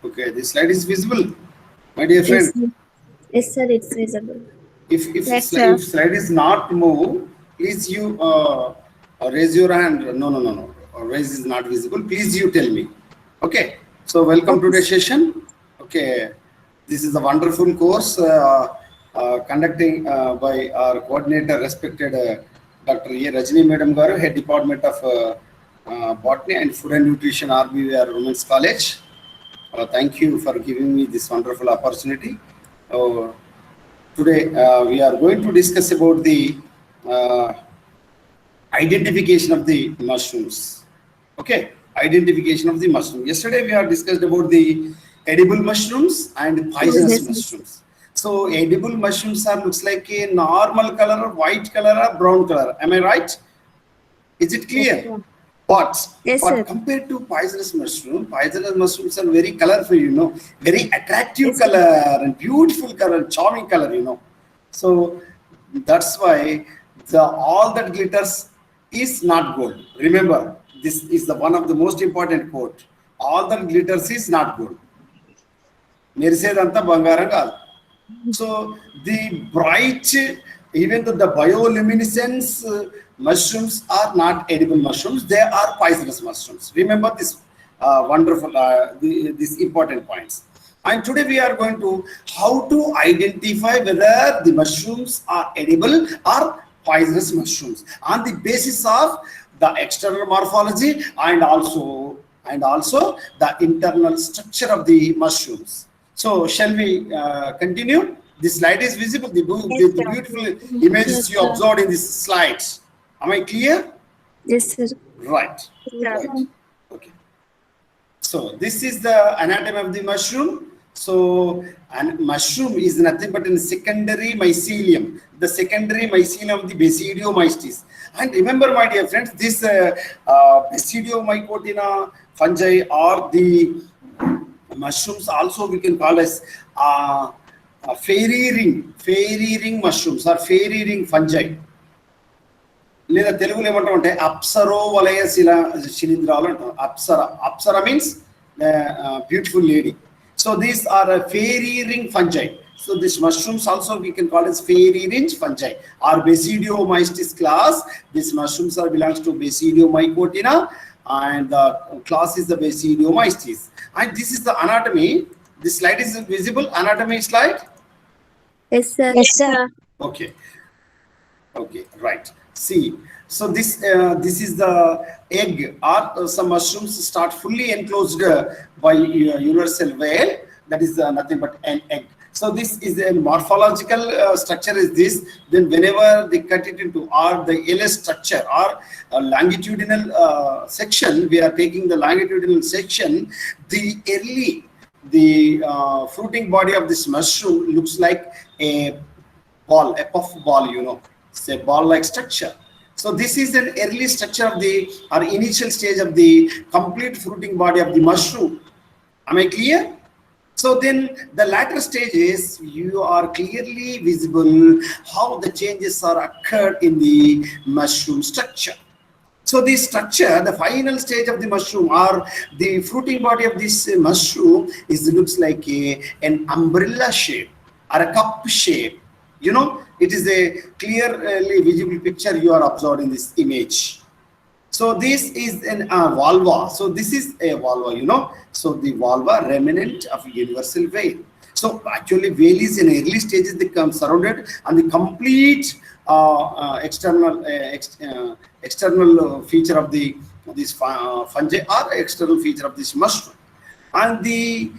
Okay, this slide is visible, my dear Yes, friend. sir. Yes, sir, it's visible. If slide is not move, please you raise your hand. No. Raise is not visible. Please you tell me. Okay. So welcome to the session. Okay. This is a wonderful course conducting by our coordinator, respected Dr. E. Rajni Madam Garu, Head Department of Botany and Food and Nutrition, RBVR Women's College. Thank you for giving me this wonderful opportunity. Today we are going to discuss about the uh, identification of the mushrooms. Okay, identification of the mushroom. Yesterday we have discussed about the edible mushrooms and poisonous Yes, mushrooms. So edible mushrooms are looks like a normal color, white color, or brown color. Am I right? Is it clear? But yes, sir. compared to poisonous mushrooms are very colorful, very attractive Yes, sir. color and beautiful color, charming color. So that's why all that glitters is not gold. Remember, this is the one of the most important quote. All that glitters is not gold. మెరిసేదంతా బంగారం కాదు. So the bright, even though the bioluminescence mushrooms are not edible mushrooms, they are poisonous mushrooms. Remember this wonderful, these important points. And today we are going to how to identify whether the mushrooms are edible or poisonous mushrooms on the basis of the external morphology and also the internal structure of the mushrooms. So shall we continue? This slide is visible. The beautiful images you observed in these slides. Am I clear? Yes, sir. Right. Okay. So this is the anatomy of the mushroom. So mushroom is nothing but a secondary mycelium. The secondary mycelium of the Basidiomycetes. And remember, my dear friends, this Basidiomycotina fungi or the mushrooms also we can call as fairy ring mushrooms or fairy ring fungi. లేదా తెలుగులో ఏమంటామంటే అప్సరో వలయ శిలీంధ్రాలు అంటాం. అప్సర means beautiful lady. So these are fairy ring fungi. So these mushrooms also we can call as fairy ring fungi or Basidiomycetes class. These mushrooms belongs to Basidiomycotina and the class is the Basidiomycetes. And this is the anatomy. This slide is visible. Anatomy slide. Yes, sir. Yes, sir. Okay, right. See, so this is the egg or some mushrooms start fully enclosed by universal veil. That is nothing but an egg. So this is a morphological structure is this. Then whenever they cut it into or the LS structure or longitudinal section, we are taking the longitudinal section. The fruiting body of this mushroom looks like a ball, a puff ball, it's a ball-like structure. So this is an early structure of the or initial stage of the complete fruiting body of the mushroom. Am I clear? So then the latter stages, you are clearly visible how the changes are occurred in the mushroom structure. So the structure, the final stage of the mushroom or the fruiting body of this mushroom looks like an umbrella shape or a cup shape. You know, it is a clearly visible picture you are observing in this image. So this is an vulva. So this is a vulva, you know. So the vulva remnant of universal veil. So actually veil is in early stages they come surrounded and the complete external feature of this fungi or external feature of this mushroom. And the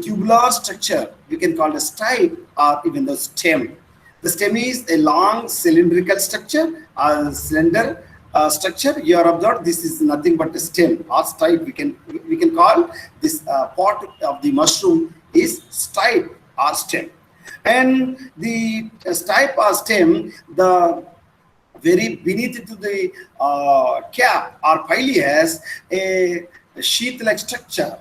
tubular structure we can call the stipe or even the stem. The stem is a long cylindrical structure, slender structure. You are observed. This is nothing but a stem or stipe. We can call this part of the mushroom is stipe or stem. And the stipe or stem, the very beneath to the cap or pileus, a sheath-like structure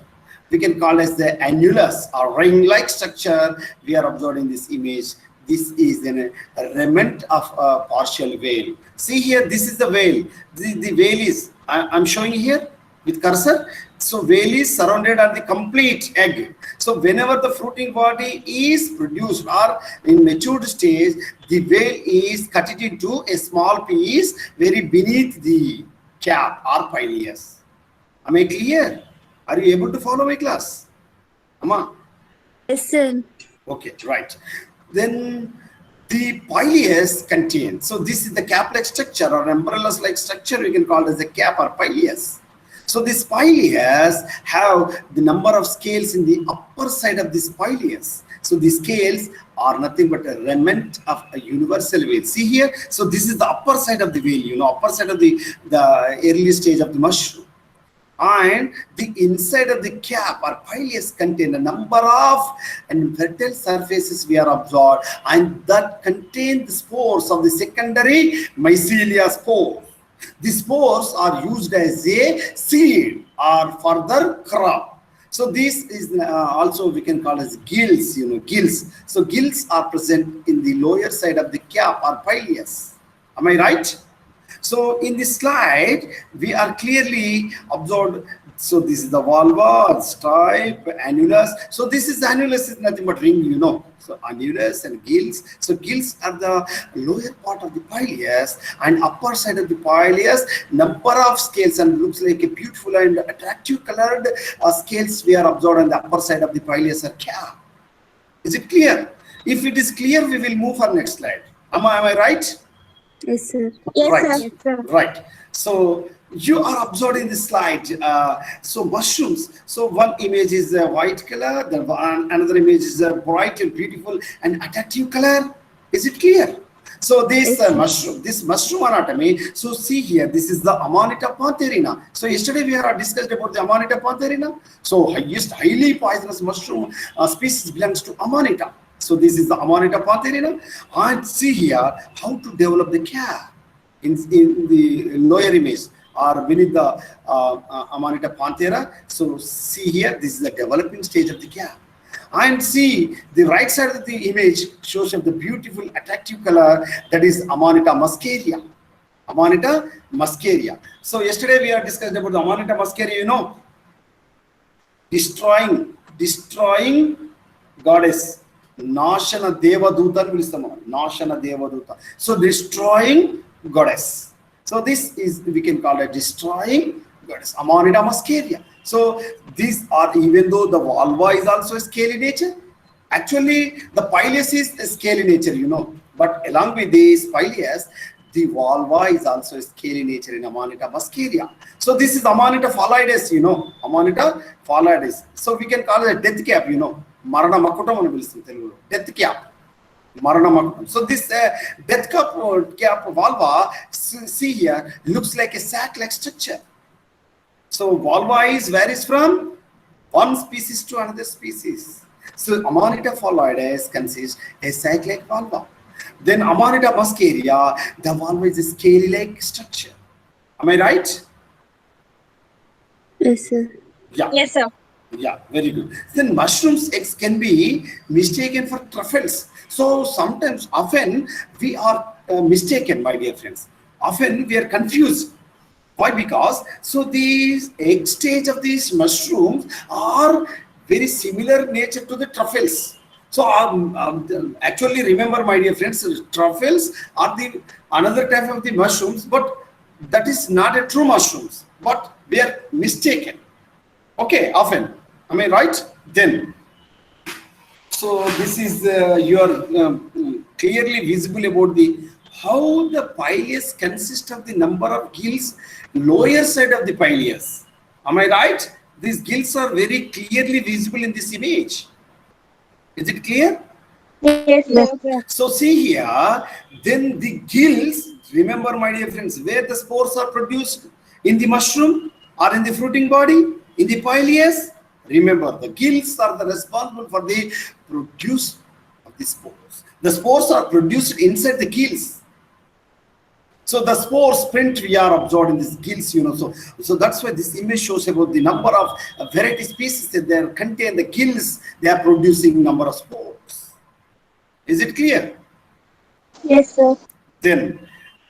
we can call as the annulus or ring-like structure we are observing this image. This is a remnant of a partial veil. See here, this is the veil. The veil is, I'm showing here with cursor. So veil is surrounded on the complete egg. So whenever the fruiting body is produced or in matured stage, the veil is cut it into a small piece very beneath the cap or pileus. Am I clear? Are you able to follow my class? Amma? Yes, sir. Okay, right. Then the pileus contains, so this is the cap-like structure or umbrella-like structure we can call it as a cap or pileus. So this pileus have the number of scales in the upper side of this pileus. So the scales are nothing but a remnant of a universal veil. See here, so this is the upper side of the veil, you know, upper side of the early stage of the mushroom. And the inside of the cap or pileus contain a number of fertile surfaces we are observed, and that contain the spores of the secondary mycelia spores. The spores are used as a seed or further crop. So this is also we can call as gills, you know, gills. So gills are present in the lower side of the cap or pileus. Am I right? So in this slide, we are clearly observed. So this is the vulva, stipe, annulus. So this is annulus is nothing but ring, you know. So annulus and gills. So gills are the lower part of the pileus, and upper side of the pileus, number of scales, and looks like a beautiful and attractive colored scales we are observed on the upper side of the pileus or cap. Is it clear? If it is clear, we will move for next slide. Am I right? Yes, sir. Right. Yes, sir. Right. So you are observing this slide. So mushrooms. So one image is a white color. Another image is a bright and beautiful and attractive color. Is it clear? So this mushroom anatomy. So see here, this is the Amanita pantherina. So yesterday we have discussed about the Amanita pantherina. So highly poisonous mushroom species belongs to Amanita. So this is the Amanita pantherina. And see here how to develop the cap in the lower image or beneath the Amanita panthera. So see here, this is the developing stage of the cap. And see the right side of the image shows up the beautiful attractive color, that is Amanita muscaria. Amanita muscaria. So yesterday we have discussed about the Amanita muscaria, you know, destroying goddess. Nashana Devaduta Nashana Devaduta. So destroying goddess. So this is, we can call it destroying goddess, Amanita muscaria. So these are, even though the vulva is also a scaly nature, actually the pileus is a scaly nature, you know, but along with this pileus, the vulva is also a scaly nature in Amanita muscaria. So this is Amanita phalloides, you know, Amanita phalloides. So we can call it a death cap, you know. Marana Makutam అని పిలుస్తుంది తెలుగులో, death cap, Marana Makutam. So this death cap vulva, see here, looks like a sac-like structure. So vulva varies from one species to another species. So Amanita phalloides consists a sac-like vulva. Then Amanita muscaria, the vulva is a scaly-like structure. Am I right? Yes, sir. Yeah. Yes, sir. Yeah, very good. Then mushrooms eggs can be mistaken for truffles. So sometimes, often we are mistaken, my dear friends. Often we are confused. Why? Because so these egg stage of these mushrooms are very similar nature to the truffles. So actually, remember, my dear friends, truffles are the another type of the mushrooms, but that is not a true mushrooms. But we are mistaken. Okay, often. Am I right? Then, so this is your clearly visible about the how the pileus consists of the number of gills lower side of the pileus. Am I right? These gills are very clearly visible in this image. Is it clear? Yes, Yes, sir. sir. So see here, then the gills, remember my dear friends, where the spores are produced in the mushroom or in the fruiting body, in the pileus. Remember, the gills are the responsible for the produce of the spores. The spores are produced inside the gills. So the spores print we are absorbed in these gills, So that's why this image shows about the number of variety species that they contain the gills. They are producing number of spores. Is it clear? Yes, sir. Then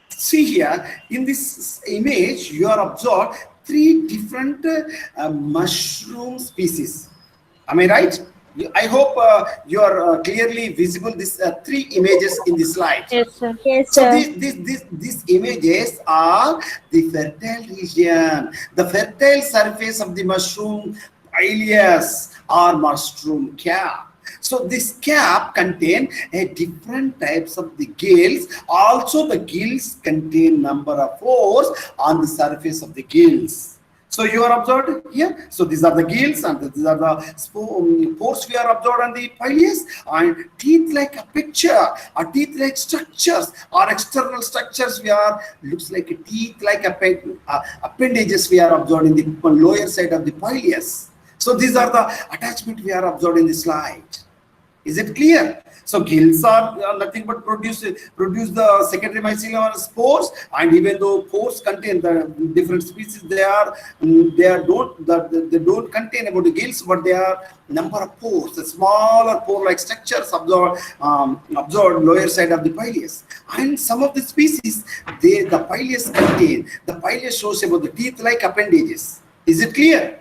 see here in this image you are observed three different mushroom species. Am I right? I hope you are clearly visible these three images in the slide. Yes, sir. Yes, So sir. these images are the fertile region, the fertile surface of the mushroom ileus or mushroom cap. So this cap contain a different types of the gills. Also the gills contain number of pores on the surface of the gills. So you are observed here. So these are the gills and these are the pores we are observed on the pileus, and teeth like a picture or teeth like structures or external structures we are looks like a teeth like appendages we are observed in the lower side of the pileus. So these are the attachment we are observed in the slide. Is it clear? So gills are nothing but produce the secondary mycelium or spores, and even though pores contain the different species, they don't contain about the gills, but they are number of pores, the smaller pore-like structures absorbed lower side of the pileus. And some of the species, the pileus shows about the teeth-like appendages. Is it clear?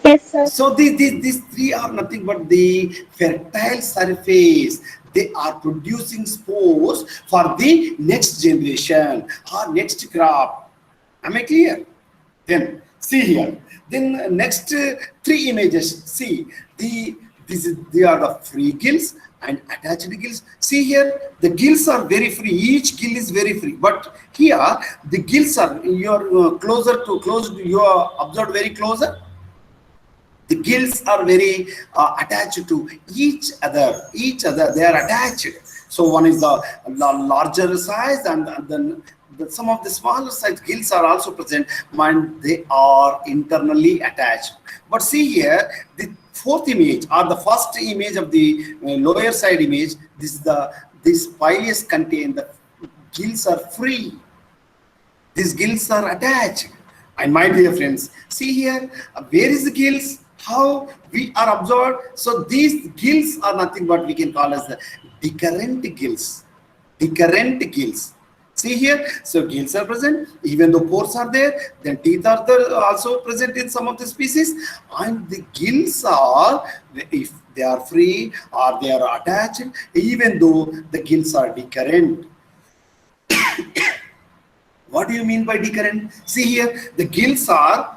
Yes, sir. So these three are nothing but the fertile surface. They are producing spores for the next generation or next crop. Am I clear? Then see here. Then next three images. See they are the free gills and attached gills. See here, the gills are very free. Each gill is very free. But here the gills are you are observed very closer. The gills are very attached to each other they are attached. So one is the larger size, and then some of the smaller size gills are also present, and they are internally attached. But see here, the fourth image or the first image of the lower side image, this pileus contain the gills are free. These gills are attached. And my dear friends, see here, where is the gills? How we are absorbed? So these gills are nothing but we can call as the decurrent gills. Decurrent gills. See here, so gills are present, even though pores are there, then teeth are there also present in some of the species, and the gills are, if they are free or they are attached, even though the gills are decurrent. What do you mean by decurrent? See here, the gills are,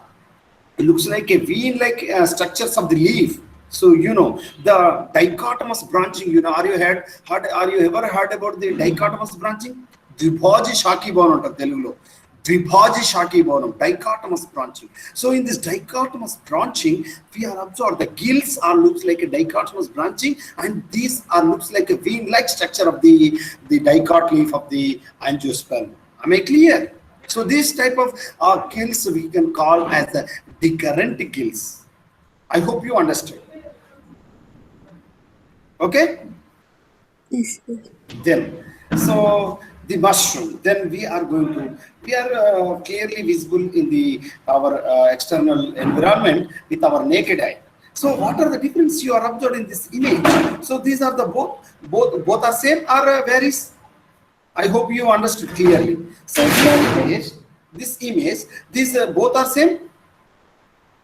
it looks like a vein-like structures of the leaf. So the dichotomous branching. Are you ever heard about the dichotomous branching? Dvibhaji Shaki Bhavanam anta Telugulo. Dvibhaji Shaki Bhavanam, dichotomous branching. So in this dichotomous branching, we are observed the gills are looks like a dichotomous branching, and these are looks like a vein-like structure of the dicot leaf of the angiosperm. Am I clear? So this type of gills we can call as the decurrent gills. I hope you understood. Okay. Yes, sir. Then, so the mushroom, then we are clearly visible in the our external environment with our naked eye. So what are the difference you are observed in this image? So these are the both are same or varies. I hope you understood clearly. So this image, these both are same.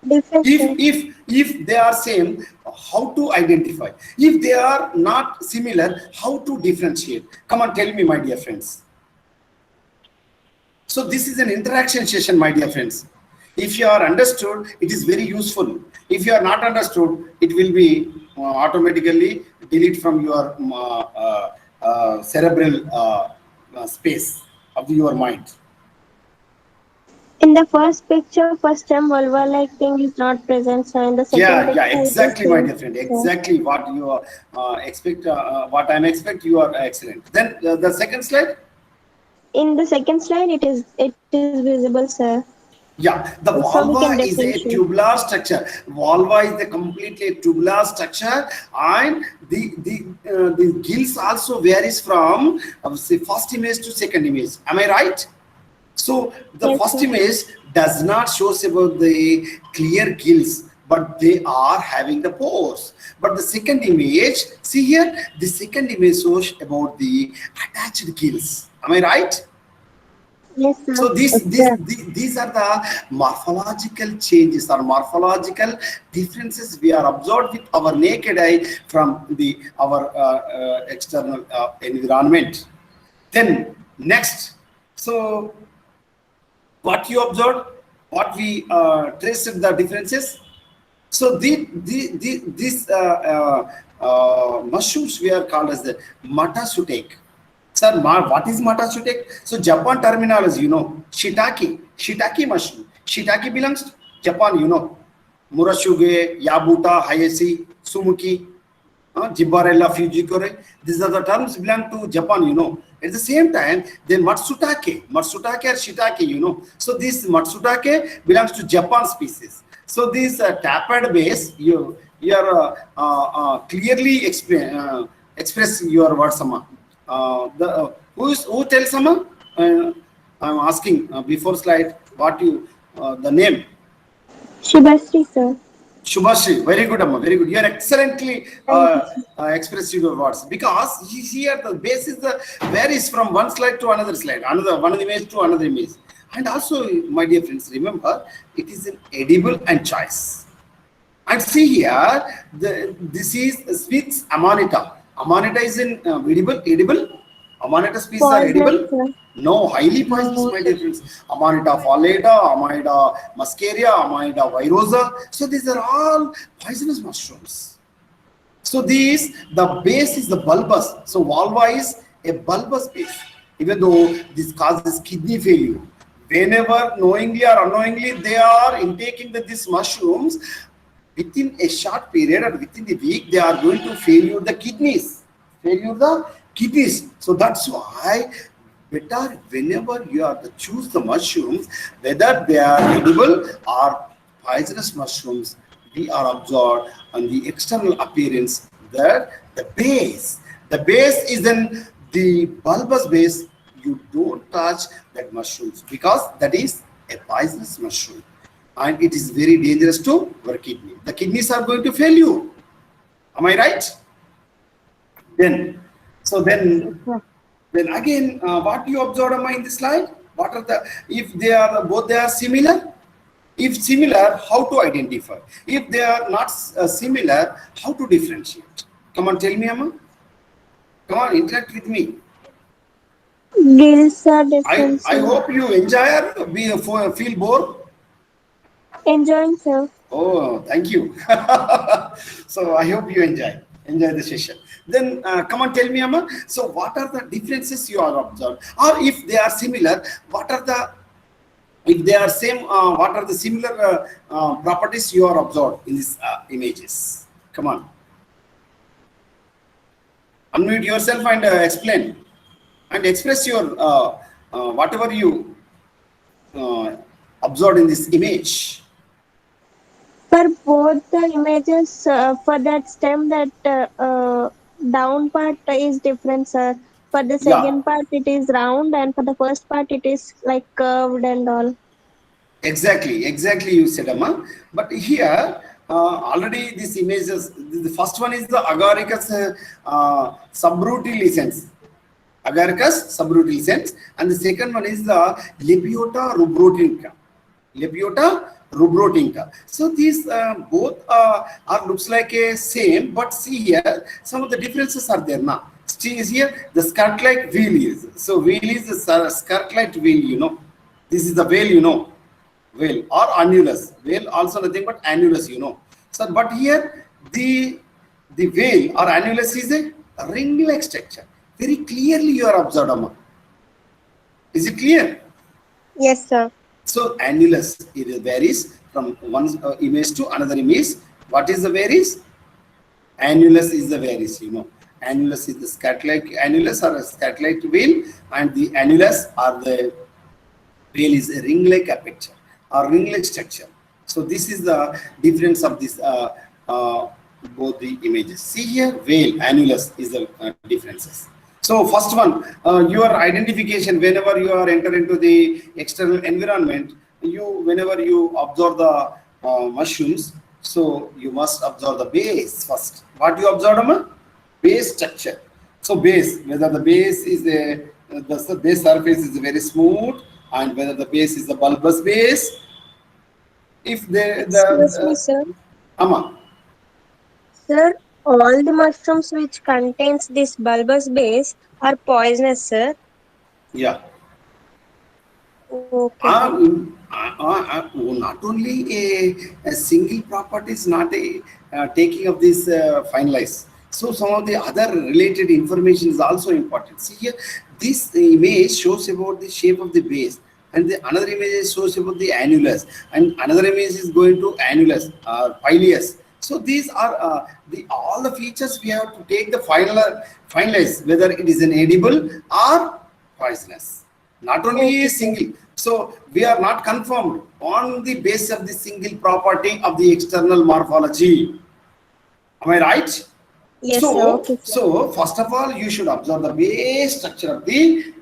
Different, sir. If they are same, how to identify? If they are not similar, how to differentiate? Come on, tell me, my dear friends. So this is an interaction session, my dear friends. If you are understood, it is very useful. If you are not understood, it will be automatically delete from your cerebral space of your mind. In the first picture, first time vulva-like thing is not present, sir. In the second Yeah, picture, it is exactly, my same, dear friend. sir. Exactly what you expect, what I'm expect. You are excellent. Then the second slide. In the second slide, it is visible, sir. Yeah, the So we can vulva is a differentiate. tubular structure. Vulva is a completely tubular structure, and the gills also varies from say first image to second image. Am I right? So the Yes, first sir. image does not shows about the clear gills, but they are having the pores. But the second image, see here, the second image shows about the attached gills. Am I right? Yes, sir. So Yes, these are the morphological changes or morphological differences we are observed with our naked eye from the our external environment. Then next, so what you observed, what we traced the differences. So these mushrooms we are called as the matasutake. Sir, what is matasutake? So Japan terminology, you know, shiitake mushroom. Shiitake belongs to Japan, you know. Murashuge, Yabuta, Hayase, Sumuki, Gibbarella, Fujikore. These are the terms belong to Japan, you know. At the same time, the Matsutake or Shiitake, you know. So this Matsutake belongs to Japan species. So this tapered base, you are clearly express your words, Sama. Who tells Sama? I'm asking before slide what you the name. Shubhasri, sir. Shubhashri, very good, Amma, very good. You are excellently Thank you, sir. expressing your words because here the base is the varies from one slide to another slide, another one image to another image. And also, my dear friends, remember it is an edible and choice. And see here, this is Spitz amanita. Amanita is an edible. Amanita species are Poisonous, edible. sir. No, highly poisonous, No, my sir. dear friends. Amanita phalida, Amanita muscaria, Amanita virosa. So these are all poisonous mushrooms. So the base is the bulbous. So vulva is a bulbous base. Even though this causes kidney failure, whenever knowingly or unknowingly they are intaking these mushrooms, within a short period or within the week, they are going to failure the kidneys. Failure the kidneys. So that's why better whenever you are to choose the mushrooms, whether they are edible or poisonous mushrooms, we are observed on the external appearance that the base is in the bulbous base. You don't touch that mushrooms because that is a poisonous mushroom and it is very dangerous to your kidney. The kidneys are going to fail you. Am I right? Then, so then, sir. then again, what you observe am I in this slide? What are the if they are both they are similar? If similar, how to identify? If they are not similar, how to differentiate? Come on, tell me, Amma. Come on, interact with me. Gills are different, I sir. hope you enjoy or feel bored. Enjoying, sir. Oh, thank you. So I hope you enjoy the session. Then come on, tell me, Amma. So what are the differences you are observed, or if they are similar, what are the if they are same, what are the similar properties you are observed in these images? Come on, unmute yourself and explain and express your whatever you uh, observed in this image. For both the images, for that stem, that down part is different, sir. For the Yeah, second part, it is round, and for the first part, it is like curved and all. exactly you said, Amma. But here, already this images, the first one is the agaricus subrutilescens. Agaricus subrutilescens, and the second one is the Lepiota rubrotinca. Lepiota rubrotinca. So these both are looks like a same, but see here, some of the differences are there now. See is here, the skirt-like wheel is. So wheel is the skirt-like wheel, you know. This is the whale, you know. Whale or annulus. Whale also nothing but annulus, you know. So, but here the whale or annulus is a ring-like structure. Very clearly you are observed, Amma. Is it clear? Yes, sir. So annulus it varies from one image to another image. What is the varies? Annulus is the varies, you know. Annulus is the skirt-like annulus or a skirt-like whale, and the annulus or the whale is a ring-like aperture or ring-like structure. So this is the difference of this both the images. See here, whale, annulus is the differences. So first one, your identification whenever you are enter into the external environment, whenever you observe the mushrooms, so you must observe the base first. What you observe, Amma? Base structure. So base, whether the base is the base surface is very smooth, and whether the base is the bulbous base. If Excuse me, sir. Amma, Sir, all the mushrooms which contains this bulbous base are poisonous, sir. yeah. Okay, sir. Not only a single property is not a taking of this finalized. So some of the other related information is also important. See here, this image shows about the shape of the base, and the another image shows about the annulus, and another image is going to annulus or pileus. So these are all the features we have to take the finalize whether it is an edible or poisonous. Not only Okay, a sir. single. So we are not confirmed on the basis of the single property of the external morphology. Am I right? Yes, sir. So, Okay, sir. so first of all, you should observe the base structure of the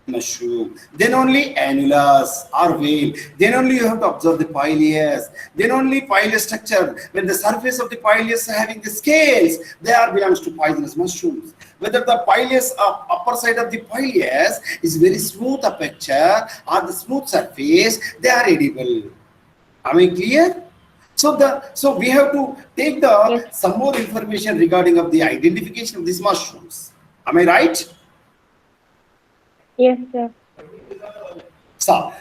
mushroom. Then only annulus or whale. Then only you have to observe the pileus. Then only pileus structure. When the surface of the pileus having the scales, they are belongs to poisonous mushrooms. Whether the pileus upper side of the pileus is very smooth aperture or the smooth surface, they are edible. Am I clear? So we have to take Yes, some more information regarding of the identification of these mushrooms. Am I right? yes, sir.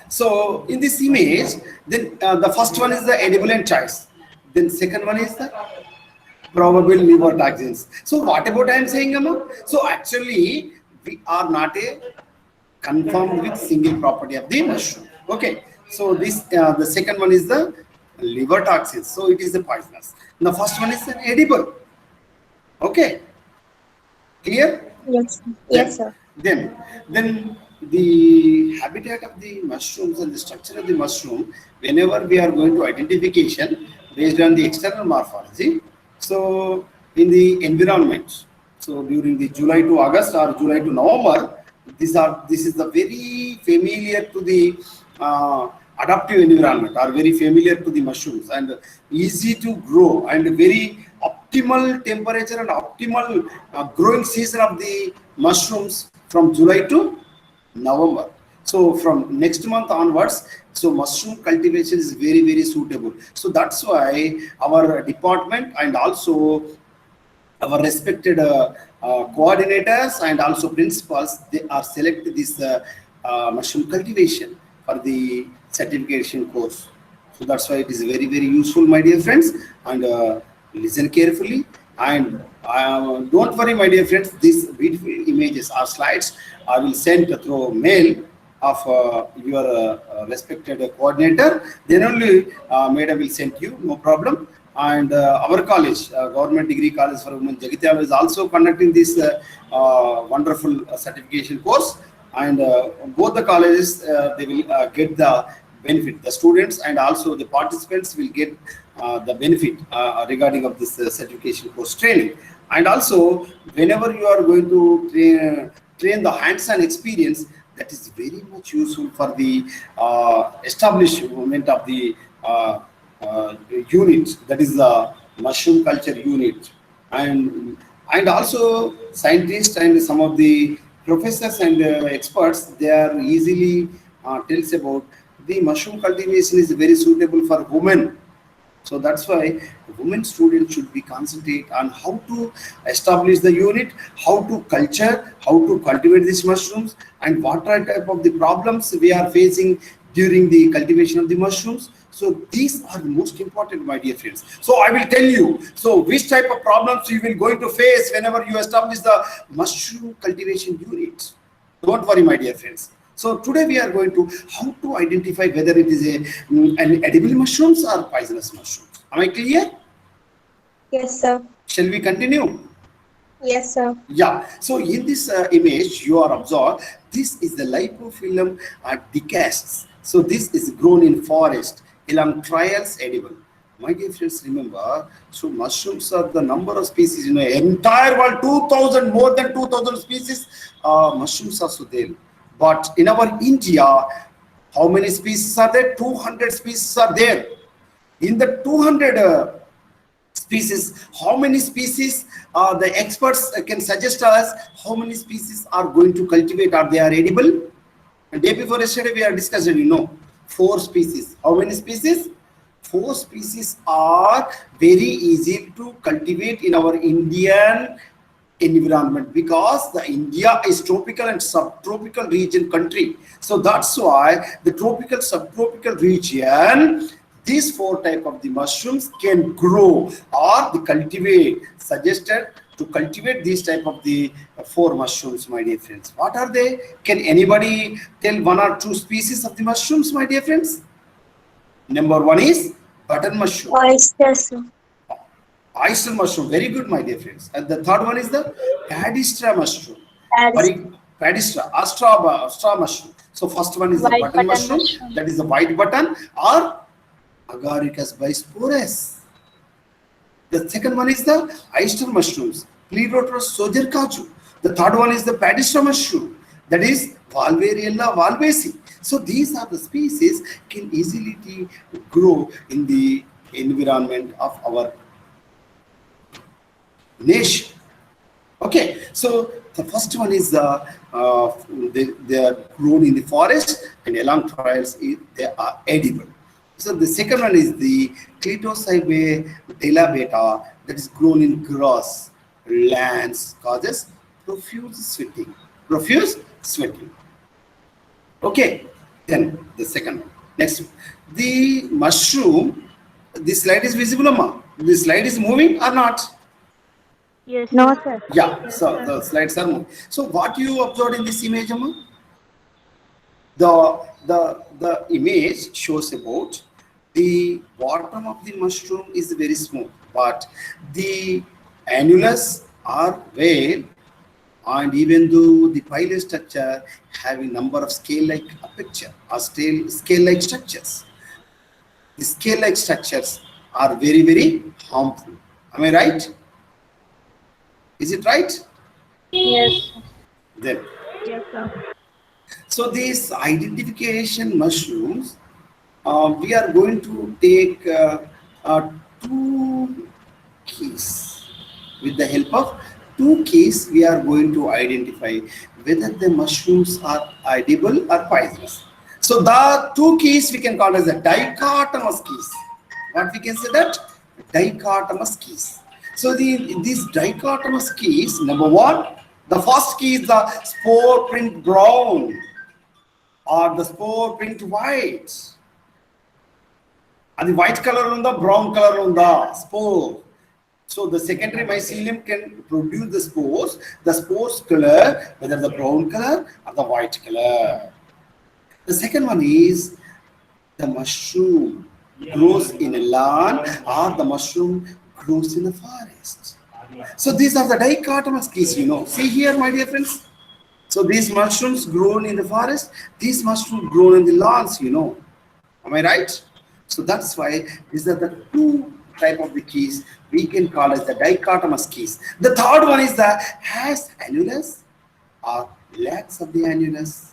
So in this image, then the first one is the edible and choice. Then second one is the probable liver toxins. So what about I am saying, Amma? So actually, we are not a confirmed with single property of the mushroom. Okay. So this the second one is the liver toxins. So it is the poisonous. The first one is an edible. Okay. Clear? Yes, yes, Then, sir. then the habitat of the mushrooms and the structure of the mushroom, whenever we are going to identification based on the external morphology, so in the environment, so during the July to August or July to November, this is the very familiar to the adaptive environment or very familiar to the mushrooms and easy to grow and very optimal temperature and optimal growing season of the mushrooms from July to November. So from next month onwards, so mushroom cultivation is very suitable. So that's why our department and also our respected coordinators and also principals, they are select this mushroom cultivation for the certification course. So that's why it is very useful, my dear friends, and listen carefully and don't worry, my dear friends. These beautiful images or slides I will send through mail of your respected coordinator. Then only madam will send you, no problem. And our college, Government Degree College for Women, Jagitial, is also conducting this wonderful certification course. And both the colleges, they will get the benefit. The students and also the participants will get the benefit regarding of this certification course training. And also, whenever you are going to train the hands-on experience, that is very much useful for the establishment of the unit, that is the mushroom culture unit. And also scientists and some of the professors and experts, they are easily tells about the mushroom cultivation is very suitable for women. So that's why women students should be concentrate on how to establish the unit, how to culture, how to cultivate these mushrooms, and what are type of the problems we are facing during the cultivation of the mushrooms. So these are the most important, my dear friends. So I will tell you, so which type of problems you will going to face whenever you establish the mushroom cultivation unit. Don't worry, my dear friends. So today we are going to how to identify whether it is an edible mushrooms or poisonous mushrooms. Am I clear? Yes, sir. Shall we continue? Yes, sir. Yeah. So in this image, you are observed. This is the lipophyllum decasts. So this is grown in forest along trails, edible. My dear friends, remember. So mushrooms are the number of species in the entire world. 2,000, more than 2,000 species. Mushrooms are so there. But in our India, how many species are there? 200 species are there. In the 200 species, how many species the experts can suggest us how many species are going to cultivate or they are edible? And day before yesterday we are discussing, 4 species. How many species? 4 species are very easy to cultivate in our Indian environment, because the India is tropical and subtropical region country. So that's why the tropical subtropical region, these 4 type of the mushrooms can grow or the cultivate, suggested to cultivate these type of the 4 mushrooms, my dear friends. What are they? Can anybody tell 1 or 2 species of the mushrooms, my dear friends? Number 1 is button mushroom. Oyster, sir. Oyster mushroom, very good, my dear friends. And the third one is the padistra mushroom. Padistra, astra mushroom. So first one is the button mushroom, that is the white button, or Agaricus bisporus. The second one is the oyster mushrooms, Pleurotros sojerkaju. The third one is the padistra mushroom, that is Valvariella valvesi. So these are the species can easily grow in the environment of our nation. Okay, so the first one is they are grown in the forest and along trails they are edible. So the second one is the Clitocybe delabeta, that is grown in grass lands, causes profuse sweating. Profuse sweating. Okay, then the second one. Next, the mushroom. This slide is visible, Amma? This slide is moving or not? Yes. No, sir. Yeah, so the slides are moving. So what you observed in this image, Amma? The image shows about the bottom of the mushroom is very smooth, but the annulus are well, and even though the pillar structure having number of scale-like aperture or scale-like structures, the scale-like structures are very, very harmful. Am I right? Is it right? Yes. Then, Yes, sir. so these identification mushrooms, we are going to take 2 keys. With the help of 2 keys, we are going to identify whether the mushrooms are edible or poisonous. So the 2 keys we can call as the dichotomous keys. What we can say that? Dichotomous keys. So these dichotomous keys, number 1, the first key is the spore print brown or the spore print white. And the white color on the brown color on the spore. So the secondary mycelium can produce the spores color, whether the brown color or the white color. The second one is the mushroom grows in a lawn or the mushroom grows in the forest. So these are the dichotomous keys, See here, my dear friends. So these mushrooms grown in the forest, these mushrooms grown in the lawns, Am I right? So that's why these are the 2 type of the keys we can call as the dichotomous keys. The third one is the has annulus or Lakhs of the annulus.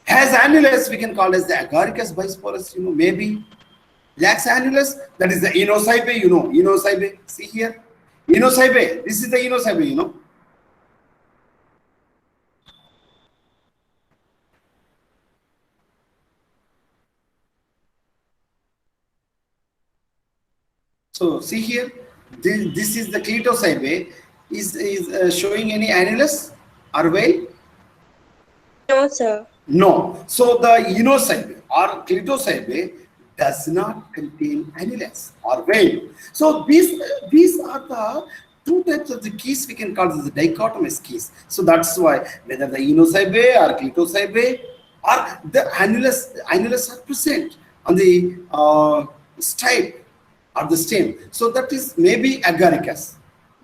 Has annulus, we can call as the agaricus bisporus, maybe. Lax annulus, that is the inocybe, inocybe. See here, inocybe. This is the inocybe, So see here, this is the clitocybe. Is showing any annulus or veil? No, sir. No. So the inocybe or clitocybe does not contain annulus or veil. So these are the two types of the keys we can call as the dichotomous keys. So that's why whether the inocybe or clitocybe or the annulus are present on the stipe or the stem. So that is maybe agaricus.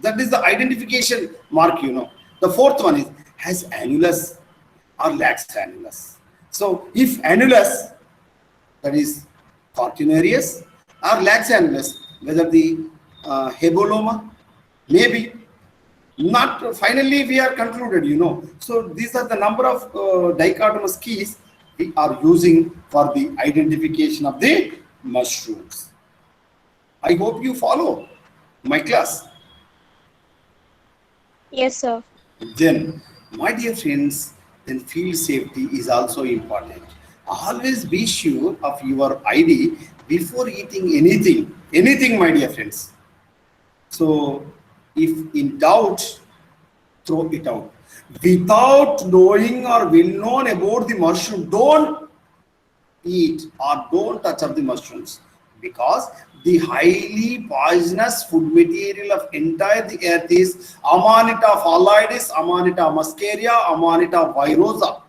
That is the identification mark, The fourth one is has annulus or lacks annulus. So if annulus, that is Cortinarius, or lacks annulus, whether the heboloma, maybe not. Finally, we are concluded, So these are the number of dichotomous keys we are using for the identification of the mushrooms. I hope you follow my class. Yes, sir. Then, my dear friends, then field safety is also important. Always be sure of your ID before eating anything, my dear friends. So, if in doubt, throw it out. Without knowing or well known about the mushroom, don't eat or don't touch up the mushrooms, because the highly poisonous food material of entire the earth is Amanita phalloides, Amanita muscaria, Amanita virosa.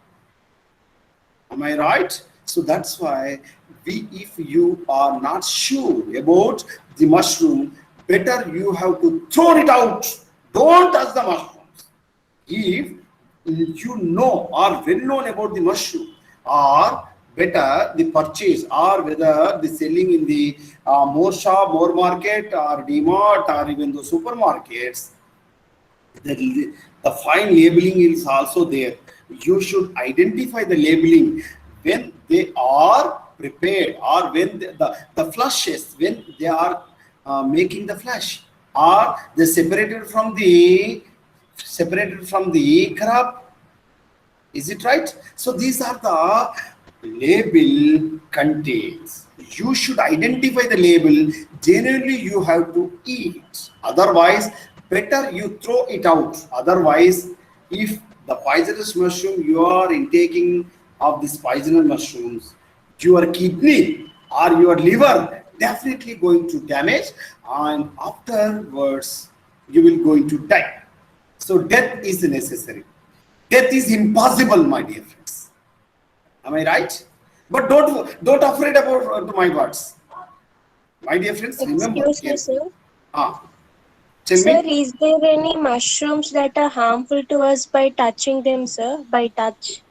Am I right? So that's why if you are not sure about the mushroom, better you have to throw it out. Don't touch the mushrooms. If you know or well known about the mushroom, or better the purchase, or whether the selling in the more shop, more market, or DMart, or even the supermarkets, the fine labeling is also there. You should identify the labeling when they are prepared, or when the flushes, when they are making the flush, or they separated from the crop. Is it right? So these are the label contains. You should identify the label. Generally, you have to eat. Otherwise, better you throw it out. Otherwise, if the poisonous mushroom you are intaking of these poisonous mushrooms, your kidney or your liver definitely going to damage, and afterwards you will going to die. So death is necessary. Death is impossible, my dear friends. Am I right? But don't afraid about my words. My dear friends, remember. Excuse me, sir. Tell Sir, me. is there any mushrooms that are harmful to us by touching them, sir? By touch?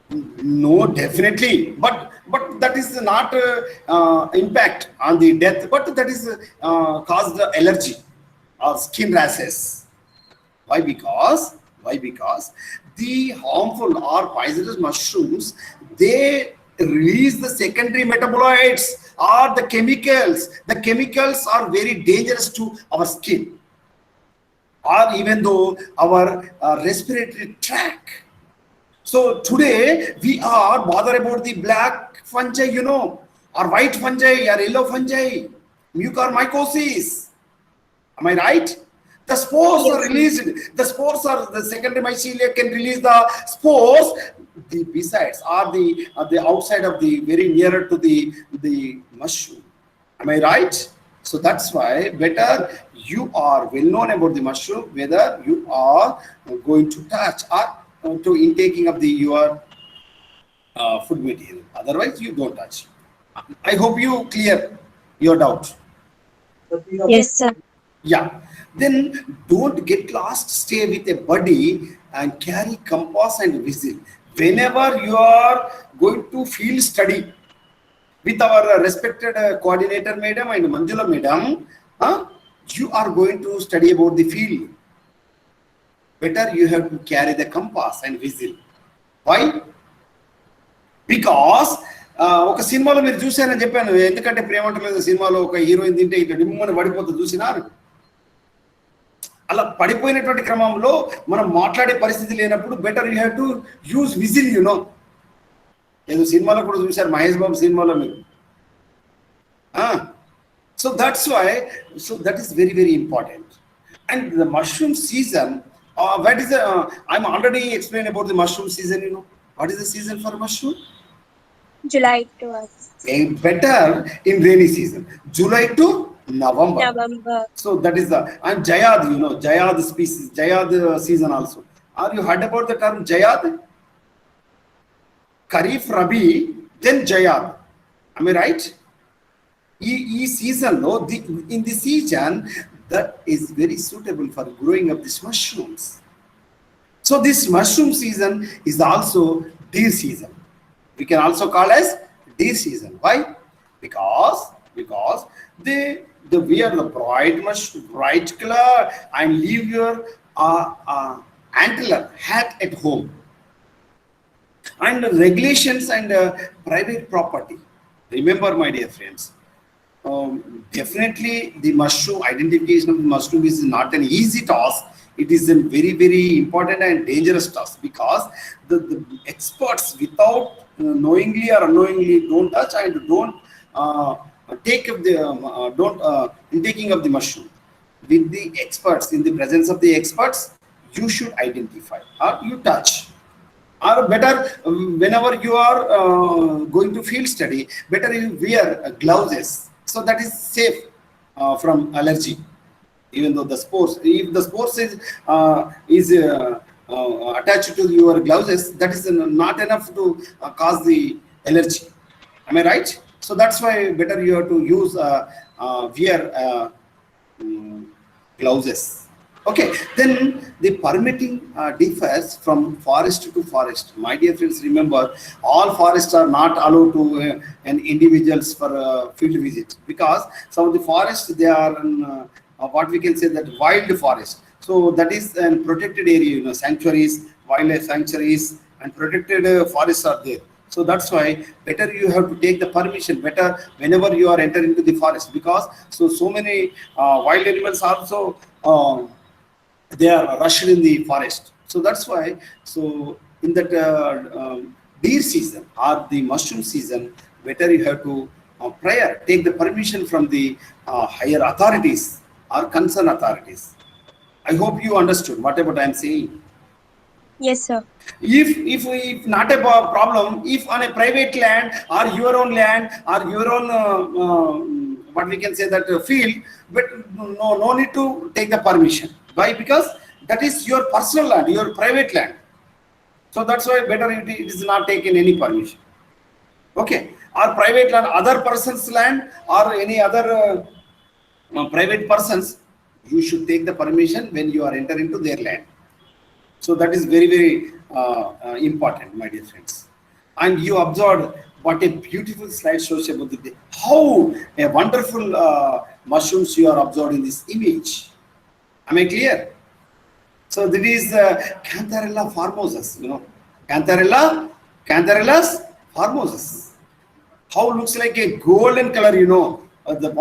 No, definitely, but that is not impact on the death, but that is caused allergy or skin rashes. Why? Because the harmful or poisonous mushrooms, they release the secondary metabolites or the chemicals. The chemicals are very dangerous to our skin, or even though our respiratory tract. So today we are bothered about the black fungi, or white fungi, or yellow fungi, mucormycosis. Am I right? The spores are released. The spores are the secondary mycelia can release the spores. The besides are the outside of the very nearer to the mushroom. Am I right? So that's why better you are well known about the mushroom, whether you are going to touch or to intaking of your food material. Otherwise, you don't touch. I hope you clear your doubt. Yes, sir. Yeah. Then don't get lost. Stay with a buddy and carry compass and whistle. Whenever you are going to field study with our respected coordinator madam and Manjula madam, you are going to study about the field. better you have to carry the compass and whistle. Why? Because ఒక సినిమాలో మీరు చూసారని చెప్పాను, ఎందుకంటే ప్రేమంటలేదు సినిమాలో ఒక heroine తింటే ఇట్లా డిమ్మని పడిపోతుంది చూసినారు. అలా పడిపోయినటువంటి క్రమంలో మనం మాట్లాడే పరిస్థితి లేనప్పుడు better you have to use whistle, you know. ఏదో సినిమాలో కూడా చూశారు, మహేష్ బాబు సినిమాలో మీరు. So that's why, so that is very very important. And the mushroom season, what is the I'm already explained about the mushroom season, you know. What is the season for mushroom? July to August. Better in rainy season, July to November. November. So that is the, and Jayad, you know, Jayad species, Jayad season also. Are you heard about the term Jayad? Kharif, Rabi, then Jayad. Am I right? E season, no, in the season that is very suitable for growing up these mushrooms. So this mushroom season is also deer season. We can also call as deer season. Why? Because they wear the bright mushroom, bright color, and leave your antler hat at home. And regulations and private property. Remember, my dear friends, definitely the mushroom identification of the mushroom is not an easy task. It is a very very important and dangerous task, because the experts, without knowingly or unknowingly, don't touch and don't take of the in taking of the mushroom. With the experts, in the presence of the experts, you should identify or you touch. Or better, whenever you are going to field study, better you wear gloves, so that is safe from allergy. Even though the spores, if the spores is attached to your gloves, that is not enough to cause the allergy. Am I right? So that's why better you have to use wear gloves. Okay, then the permitting differs from forest to forest. My dear friends, remember, all forests are not allowed to an individuals for field visit, because some of the forests, they are what we can say that wild forest. So that is a protected area, you know, sanctuaries, wildlife sanctuaries, and protected forests are there. So that's why better you have to take the permission better whenever you are entering into the forest, because so many wild animals also they are rushed in the forest. So that's why, so in that deer season or the mushroom season, better you have to prior take the permission from the higher authorities or concerned authorities. I hope you understood whatever I am saying. Yes, sir. If not a problem, if on a private land or your own land or your own what we can say that field, but no need to take the permission. Why? Because that is your personal land, your private land. So that's why better it is not taken any permission. Okay, or private land, other person's land or any other private persons, you should take the permission when you are entering into their land. So that is very very important, my dear friends. And you observed what a beautiful slide shows about how a wonderful mushrooms you are observed in this image. Am I clear? So that is Cantharella formosus, you know, Cantharellus formosus. How looks like a golden color, you know, the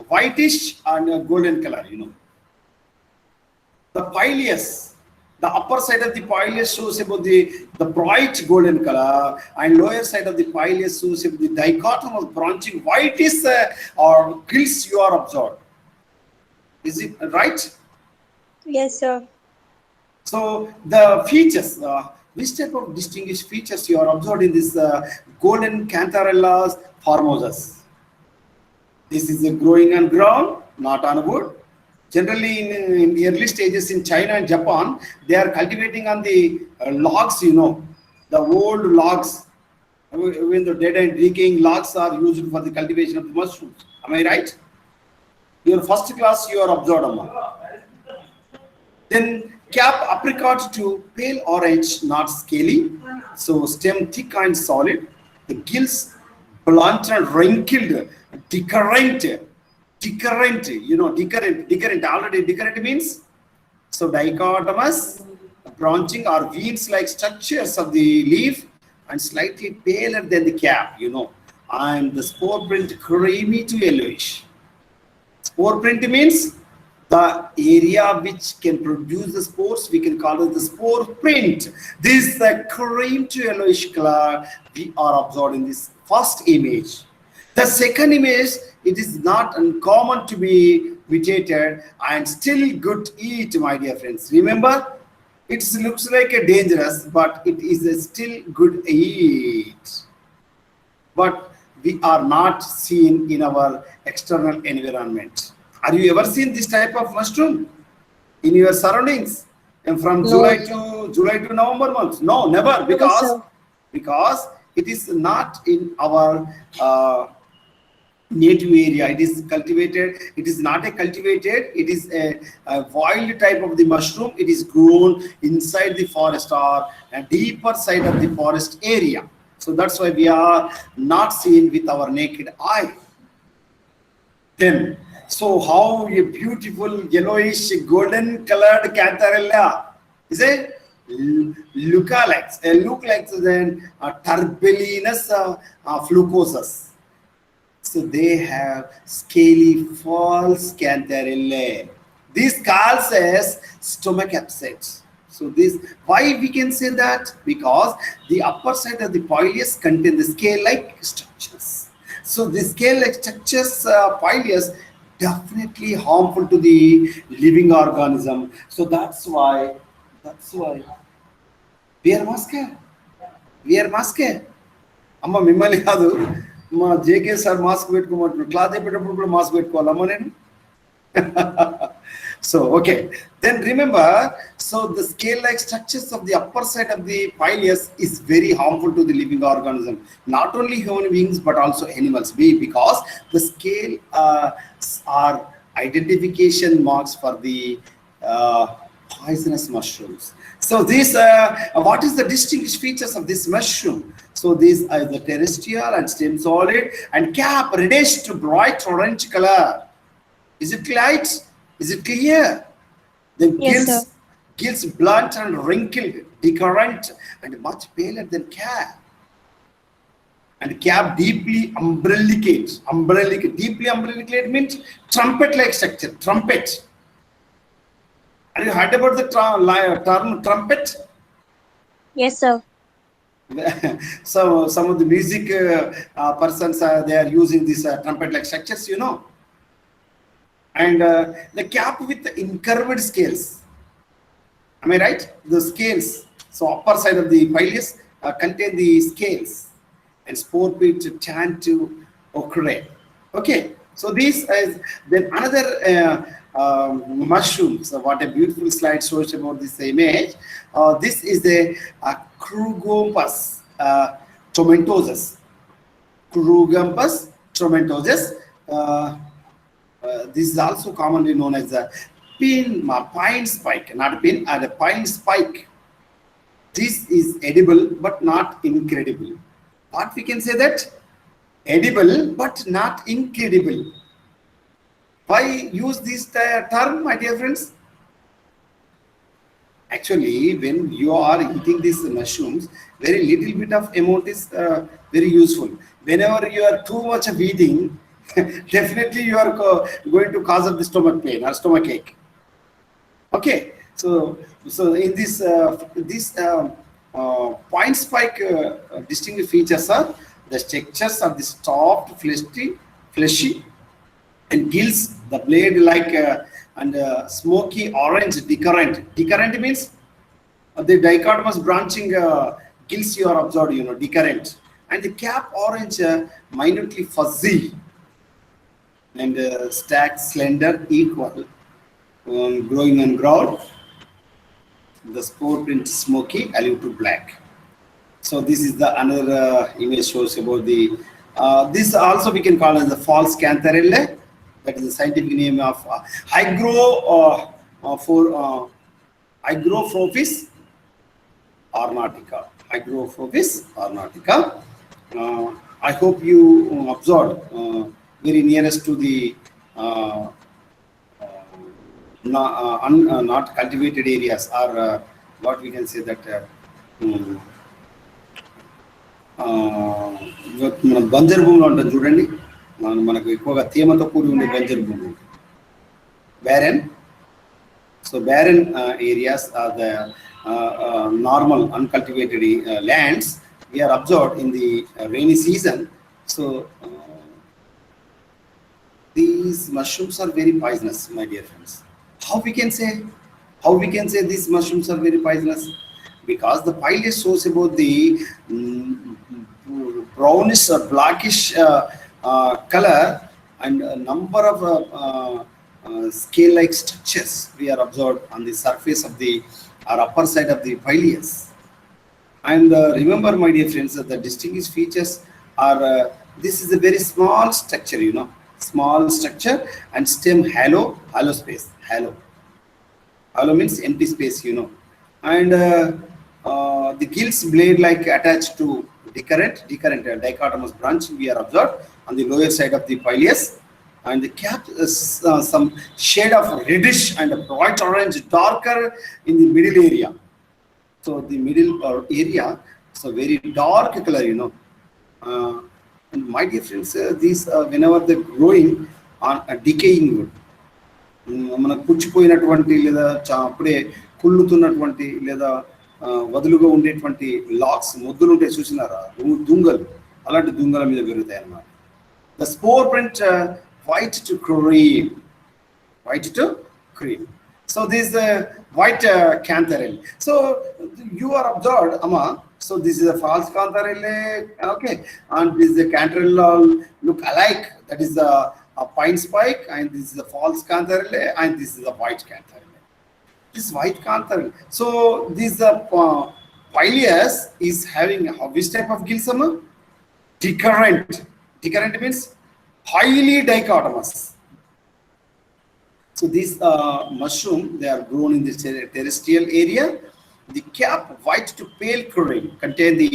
whitish and golden color, you know. The pileus, the upper side of the pileus shows about the bright golden color, and lower side of the pileus shows about the dichotomous of branching whitish or gills you are observed. Is it right? Yes, sir. So the features, which type of distinguished features you are observed in this golden Cantharellus formosus? This is growing on ground, not on wood. Generally, in the early stages in China and Japan, they are cultivating on the logs, you know, the old logs. Even the dead and decaying logs are used for the cultivation of the mushrooms. Am I right? Your first class you are observed, Amma. Then cap apricot to pale orange, not scaly. So stem thick and solid. The gills blunt and wrinkled, decurrent, you know, decurrent. Already decurrent means So dichotomous branching or veins-like structures of the leaf and slightly paler than the cap, and the spore print creamy to yellowish. Spore print means the area which can produce the spores, we can call it the spore print. This cream to yellowish color we are observed in this first image. The second image, it is not uncommon to be mutated and still good to eat, my dear friends. Remember, it looks like a dangerous, but it is a still good eat. But we are not seen in our external environment. Are you ever seen this type of mushroom in your surroundings? And from No. July to November months? No, never, because it is not in our native area. It is cultivated. It is not a cultivated. It is a wild type of the mushroom. It is grown inside the forest or a deeper side of the forest area. So that's why we are not seen with our naked eye. Then, so how a beautiful yellowish golden colored Cantarella is a look like then Turbilinus flucosus. So they have scaly false Cantarella. This calls as stomach upset. So this, why we can say that? Because the upper side of the pileus contain the scale-like structures. So the scale-like structures, pileus, definitely harmful to the living organism. So that's why wear mask. Wear mask. అమ్మ మిమ్మల్ని కాదు మా JK sir mask పెట్టుకోమంటున్నారు. Cloth అయిపోయేటప్పుడు కూడా mask పెట్టుకోవాలమ్మ నేను. So, okay, then remember, so the scale-like structures of the upper side of the pileus is very harmful to the living organism, not only human beings but also animals, because the scale are identification marks for the poisonous mushrooms. So these, what is the distinguished features of this mushroom? So these are the terrestrial and stem solid and cap reddish to bright orange color. Is it light? Is it clear? The Yes, sir. gills blunt and wrinkled, decurrent, and much paler than cap. And cap deeply umbrellicate. Deeply umbrellicate means trumpet-like structure. Trumpet. Have you heard about the term trumpet? Yes, sir. So some of the music persons they are using these trumpet-like structures, and the cap with the incurved scales. Am I right? The scales. So upper side of the pileus contain the scales, and spore pit tend to occur. Okay. So this is then another mushroom. So what a beautiful slide shows about this image. This is the Crugompus tomentosus. Crugompus tomentosus. This is also commonly known as the pine spike, not pin, a pine spike. This is edible but not incredible. What we can say that? Edible but not incredible. Why use this term, my dear friends? Actually, when you are eating these mushrooms, very little bit of amount is very useful. Whenever you are too much of eating, definitely you are going to cause of the stomach pain or stomach ache. Okay, so in this point spike distinguished features are the structures of the soft, fleshy, and gills the blade like and smoky orange decurrent. Decurrent means the dichotomous branching gills you are observed, decurrent, and the cap orange minutely fuzzy. And stacked, slender, equal, growing on ground. The spore print smoky, allude to black. So this is the another image shows about the. This also we can call as the false Cantarella. That is the scientific name of Hygrophobis ornatica. Hygrophobis ornatica. I hope you observed. Very nearest to the not cultivated areas, or what we can say that mm, మన బంజరు భూములు ఉంటుంది చూడండి, మనకు ఎక్కువగా తేమతో కూడి ఉండే బంజరు భూములు, barren. So barren areas are the normal uncultivated lands we are observed in the rainy season. So these mushrooms are very poisonous, my dear friends. How we can say these mushrooms are very poisonous? Because the pilot shows about the brownish or blackish color and a number of scale-like structures we are observed on the surface of the or upper side of the pileus. And remember, my dear friends, that the distinguished features are this is a very small structure, small structure, and stem hollow space. Hollow means empty space, and the gills blade like attached to decurrent dichotomous branch we are observed on the lower side of the pileus, and the cap is some shade of reddish and bright orange, darker in the middle area. So the middle area, so very dark color, and my dear friends, these whenever they're growing on a decaying wood, మనకు పుచ్చిపోయినటువంటి లేదా అప్పుడే కుళ్ళుతున్నటువంటి లేదా వదులుగా ఉండేటువంటి లాక్స్ మొద్దులు ఉంటాయి చూసినారా, దుంగలు, అలాంటి దుంగల మీద పెరుగుతాయి అన్నమాట. The spore print white to cream. So this is the white cantharell. So you are observed, Amma. So this is a false cantharell, okay, and this is the cantharell look alike. That is the pine spike, and this is the false cantharell, and this is the white cantharell. This white cantharell. So this pileus is having which type of gills, Amma? Decurrent. Decurrent means highly dichotomous. So these mushroom, they are grown in the terrestrial area. The cap white to pale cream contain the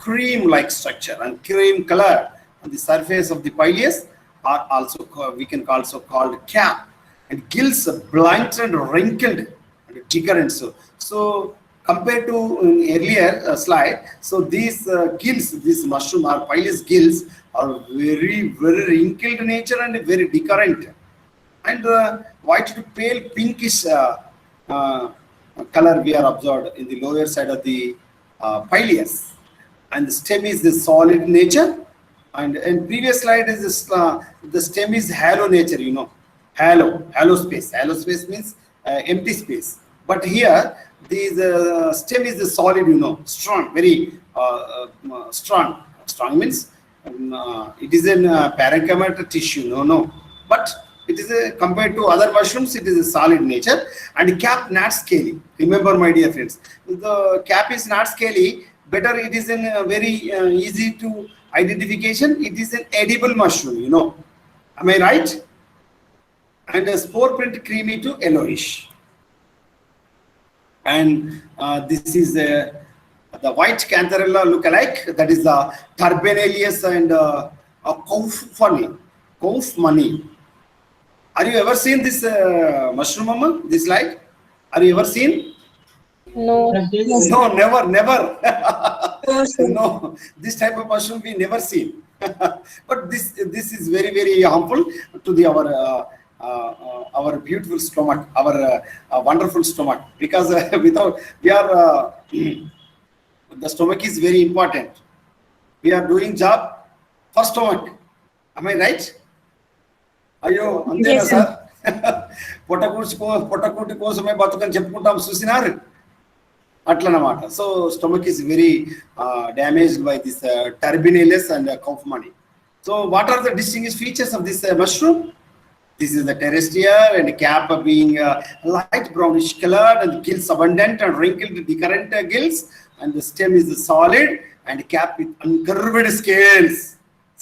cream-like structure and cream color on the surface of the pileus are also we can also called cap, and gills blunt and wrinkled and decurrent. So compared to earlier slide, so these gills, this mushroom or pileus gills are very wrinkled nature and very decurrent, and white to pale pinkish color we are observed in the lower side of the pileus, and the stem is the solid nature, and in previous slide is this, the stem is hollow nature, hollow space means empty space, but here the stem is the solid, strong, very strong means it is in parenchyma tissue, but it is compared to other mushrooms, it is a solid nature, and cap not scaly. Remember, my dear friends, the cap is not scaly. Better, it is in very easy to identification. It is an edible mushroom, Am I right? And the spore print creamy to yellowish. And this is the white cantharella look-alike. That is the Turbinalius and Kaufmanni. Are you ever seen this mushroom, Mama? This slide? Are you ever seen? No. No, never. No, this type of mushroom we never seen. But this is very harmful to our beautiful stomach, our wonderful stomach, because without the stomach is very important. We are doing job for stomach. Am I right? అయ్యో అంతేనా sir, పొట్టకూటి కోసమే బతుకని చెప్పుకుంటాం చూసినారు అట్లనమాట. So stomach is very damaged by this Turbinalius and Kaufmanni. So what are the distinguished features of this mushroom? This is the terrestrial and cap being light brownish colored, and gills abundant and wrinkled decurrent gills, and the stem is solid and cap with uncurved scales.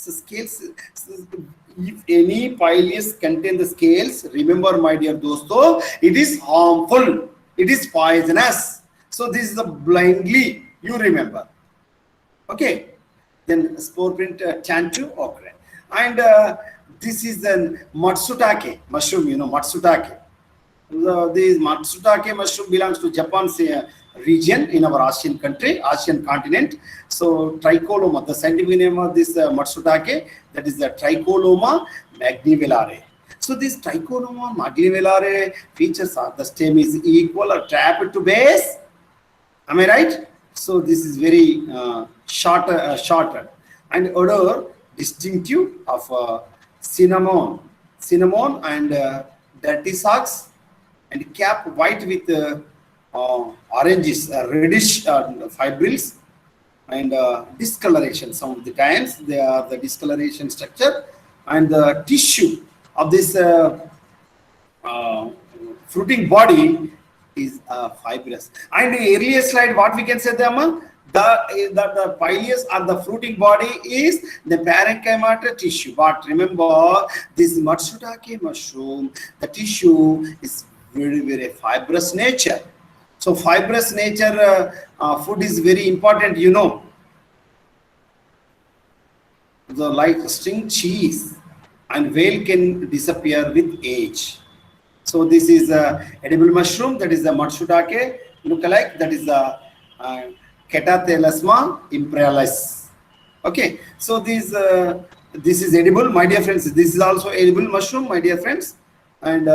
So scales, if any pileus contain the scales, remember, my dear dosto, it is harmful, it is poisonous. So this is the blindly you remember. Okay, then spore print chantu occurrence, and this is the matsutake mushroom, matsutake. The Matsutake mushroom belongs to Japan's region in our Asian country, Asian continent. So Tricoloma, the scientific name of this Matsutake, that is the Tricoloma magnivelare. So this Tricoloma magnivelare features are the stem is equal or tapered to base. Am I right? So this is very shorter and odor distinctive of cinnamon and dirty socks and cap white with oranges, reddish fibrils and discoloration. Some of the times they are the discoloration structure and the tissue of this fruiting body is fibrous. And the earlier slide, what we can say, the pileus or the fruiting body is the parenchyma tissue. But remember, this Matsutake mushroom, the tissue is very fibrous nature. So fibrous nature food is very important, you know. The like string cheese and whale can disappear with age. So this is a edible mushroom, that is the Matsutake lookalike, that is the Catatelasma imperialis. Okay, so this is edible, my dear friends. This is also edible mushroom, my dear friends. And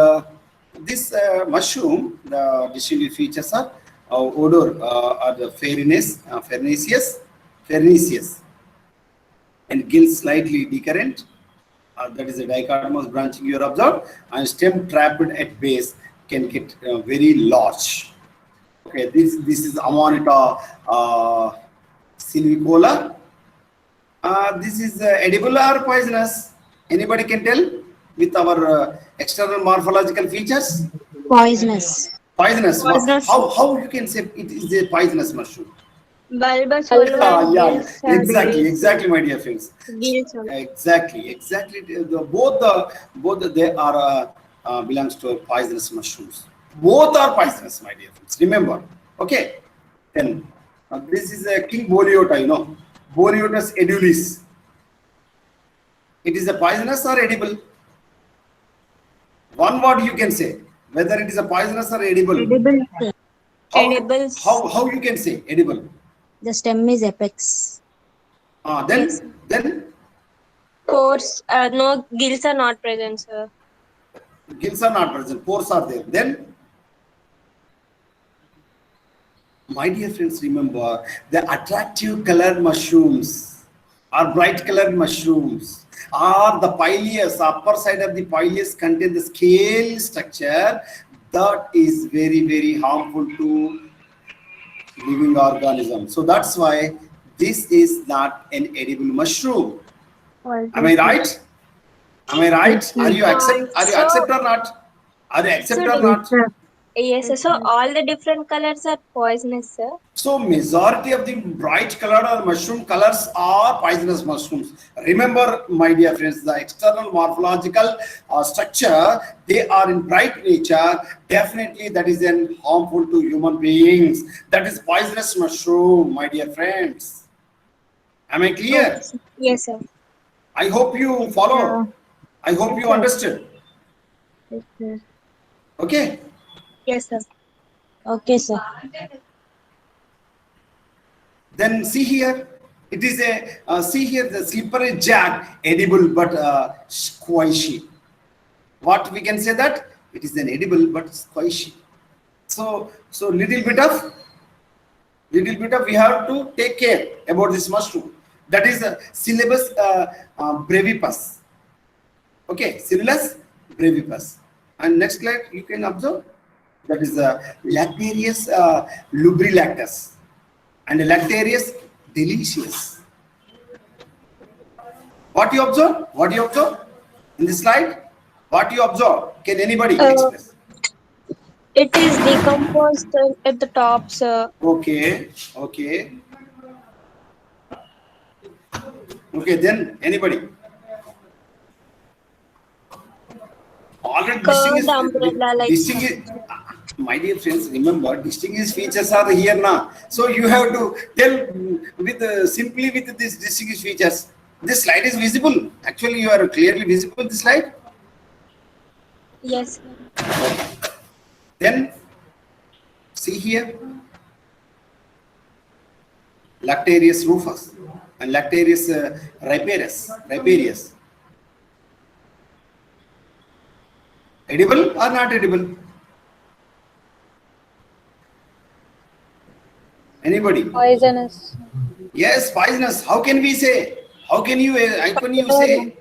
this mushroom, the distinctive features are odor or the farinaceous, and gills slightly decurrent. That is a dichotomous branching you observed, and stem trapped at base can get very large. Okay, this is Amanita silicola. This is edible or poisonous? Anybody can tell with our external morphological features? Poisonous. Poisonous. Poisonous. How you can say it is a poisonous mushroom? Bulbous Yeah, exactly, my dear friends. Gills. Exactly. Both they are belongs to poisonous mushrooms. Both are poisonous, my dear friends. Remember, okay? Then this is a King Boleota, you know, Boleotus edulis. It is a poisonous or edible? One word you can say whether it is a poisonous or edible. Edible. Edibles. How you can say edible? The stem is apex. Then Pores. No, gills are not present, sir. gills are not present, pores are there. Then, my dear friends, remember the attractive colored mushrooms or bright colored mushrooms or the pileus, upper side of the pileus contain the scale structure that is very harmful to living organism. So that's why this is not an edible mushroom. Am I right? Are you accept or not? Are you accept or not? Yes, sir. So all the different colors are poisonous, sir. So majority of the bright colored or mushroom colors are poisonous mushrooms. Remember, my dear friends, the external morphological structure, they are in bright nature. Definitely that is then harmful to human beings. That is poisonous mushroom, my dear friends. Am I clear? Yes, sir. I hope you follow. I hope you understood. Yes, sir. Okay. Yes, sir. Okay, sir. Then see here, it is see here the slippery jack, edible but squishy. What we can say that it is an edible but squishy. So little bit of we have to take care about this mushroom. That is Scilurus brevipus. Okay, Scilurus brevipus. And next slide you can observe. That is Lactarius lubrilactus and Lactarius delicious. What you observe? In this slide? What you observe? Can anybody express? It is decomposed at the top, sir. Okay. Then anybody? Already Curved umbrella like. my dear friends, remember distinguished features are here now. So you have to tell with simply with these distinguished features. This slide is visible. Actually, you are clearly visible. This slide. Yes, sir. Then see here, Lactarius rufus and Lactarius riparius. Edible or not edible? Anybody? Poisonous. Yes, poisonous. How can we say? How can you say?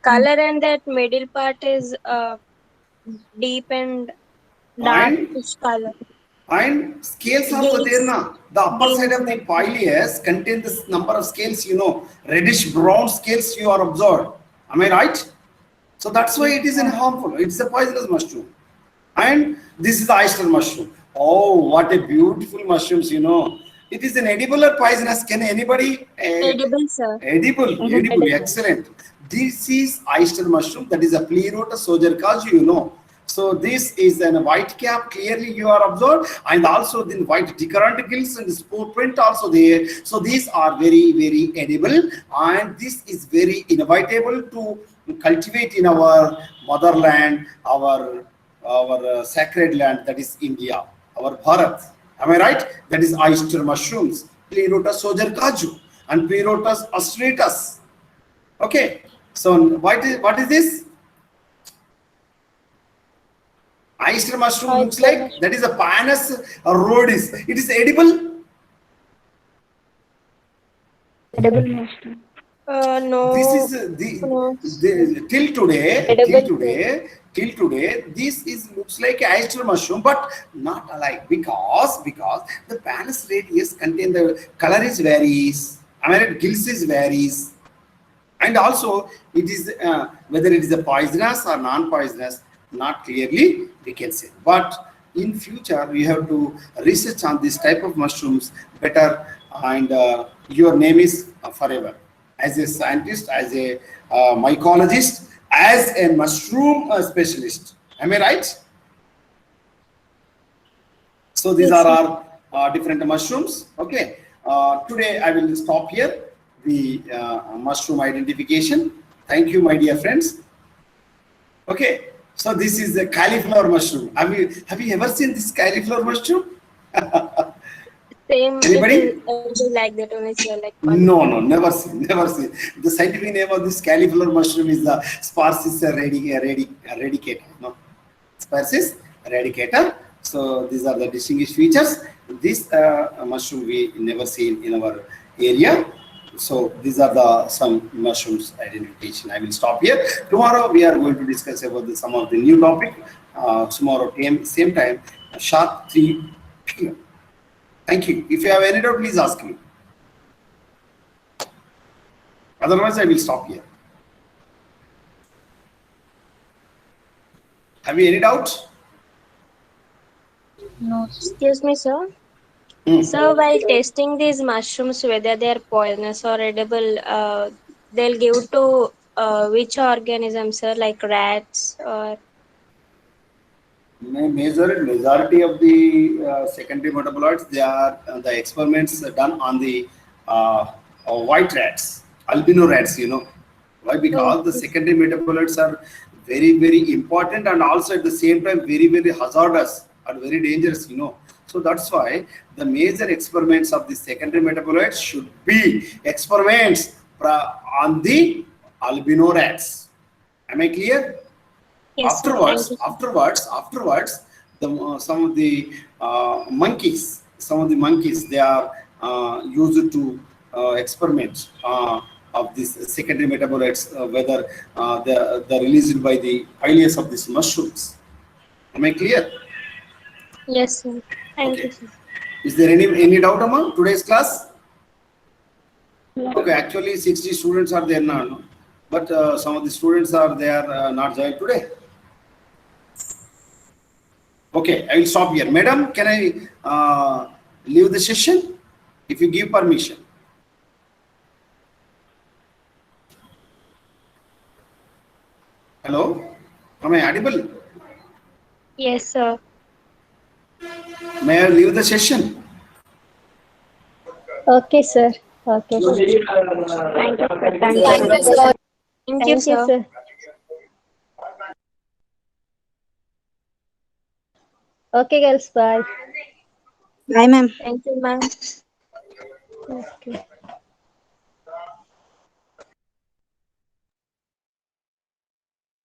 Color and that middle part is deep and darkish color. And scales also Gills. there now. The upper side of the pileus contain this number of scales, reddish brown scales you are observed. Am I right? So that's why it is harmful. It's a poisonous mushroom. And this is the oyster mushroom. Oh, what a beautiful mushrooms, It is an edible or poisonous? Can anybody? Edible, sir. Edible, excellent. This is oyster mushroom, that is a Pleurotus sogerkaju, So this is a white cap, clearly you are observed, and also the white decurrent gills and spore print also there. So these are very, very edible, and this is very inevitable to cultivate in our motherland, our sacred land, that is India, our Bharat. Am I right? That is oyster mushrooms, Pleurotus sogerkaju and Pleurotus astratus. Okay, so what is this? Oyster mushroom looks like, that is a Pinus rhodis. It is edible. Edible mushroom. No. This is till today, this is looks like oyster mushroom, but not alike, because the Pinus radius contain the color is varies. I mean, gills is varies, and also it is whether it is a poisonous or non-poisonous, not clearly we can say. But in future we have to research on this type of mushrooms better, and your name is forever as a scientist, as a mycologist, as a mushroom specialist. Am I right? So these are our different mushrooms. Okay, today I will stop here the mushroom identification. Thank you, my dear friends. Okay, so this is the cauliflower mushroom. Have you ever seen this cauliflower mushroom? Same. Anybody? It is like that only, sir. Like No, never seen. The scientific name of this cauliflower mushroom is the Sparsis radicata. No, Sparsis radicata. So these are the distinguished features. This mushroom we never seen in our area. So these are some mushrooms identification. I will stop here. Tomorrow we are going to discuss about some of the new topic. Tomorrow same time, sharp 3 p.m. Thank you. If you have any doubt, please ask me. Otherwise, I will stop here. Have you any doubt? No. excuse me, sir. So while tasting these mushrooms, whether they are poisonous or edible, they'll give to which organism, sir? Like rats or? Majority of the secondary metabolites, they are the experiments done on the white rats, albino rats. Why? Because the secondary metabolites are very, very important, and also at the same time very, very hazardous and very dangerous. So that's why the major experiments of the secondary metabolites should be experiments on the albino rats. Am I clear? Yes, sir. Afterwards, some of the monkeys, they are used to experiment of these secondary metabolites, whether they're released by the ileus of these mushrooms. Am I clear? Yes, sir. Thank you, sir. Is there any doubt among today's class? Okay, actually 60 students are there now, no? But some of the students are not joined today. Okay, I will stop here. Madam, can I leave the session if you give permission? Hello, am I audible? Yes, sir. May I leave the session? Okay, sir. Okay, sir. Thank you, sir. Thank you, Thank you, sir. sir. Okay, girls. Bye. Bye, ma'am. Thank you, ma'am. Okay.